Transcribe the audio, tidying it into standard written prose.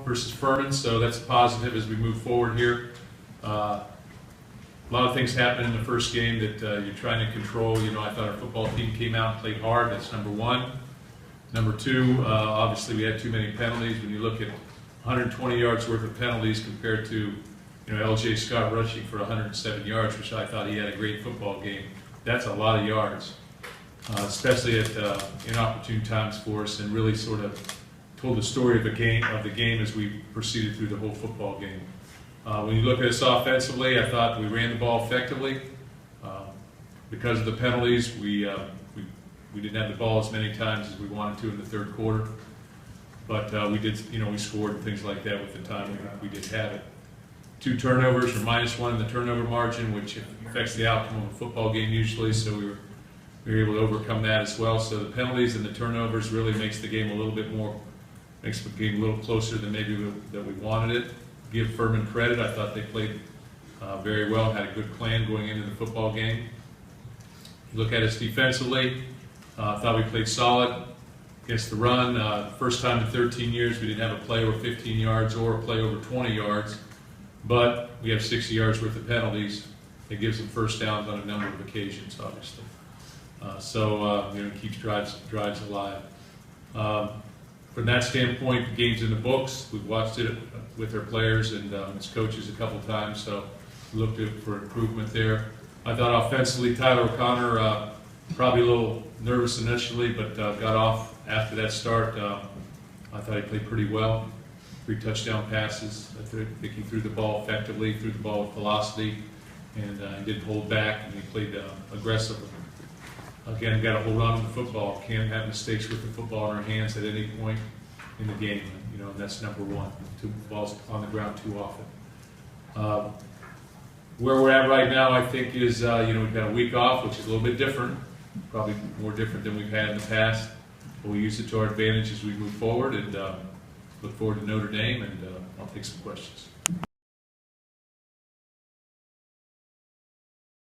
versus Furman, so that's a positive as we move forward here. A lot of things happened in the first game that you're trying to control. You know, I thought our football team came out and played hard. That's number one. Number two, obviously we had too many penalties. When you look at 120 yards worth of penalties compared to, L.J. Scott rushing for 107 yards, which I thought he had a great football game. That's a lot of yards, especially at inopportune times for us, and really sort of told the story of the game as we proceeded through the whole football game. When you look at us offensively, I thought we ran the ball effectively. Because of the penalties, we didn't have the ball as many times as we wanted to in the third quarter. But we did, we scored and things like that with the time we did have it. 2 turnovers, or -1 in the turnover margin, which affects the outcome of a football game usually, so we were able to overcome that as well. So the penalties and the turnovers really makes the game a little bit more, makes the game a little closer than maybe that we wanted it. Give Furman credit. I thought they played very well, had a good plan going into the football game. You look at us defensively, I thought we played solid against the run. First time in 13 years we didn't have a play over 15 yards or a play over 20 yards, but we have 60 yards worth of penalties. It gives them first downs on a number of occasions, obviously. It keeps drives alive. From that standpoint, the game's in the books. We've watched it with our players and as coaches a couple times, so we looked for improvement there. I thought offensively, Tyler O'Connor, probably a little nervous initially, but got off after that start. I thought he played pretty well. 3 touchdown passes. I think he threw the ball effectively, threw the ball with velocity, and he didn't hold back, and he played aggressively. Again, got to hold on to the football. Can't have mistakes with the football in our hands at any point in the game. And that's number one. 2 balls on the ground too often. Where we're at right now, I think, is we've got a week off, which is a little bit different, probably more different than we've had in the past. But we'll use it to our advantage as we move forward, and look forward to Notre Dame. And I'll take some questions.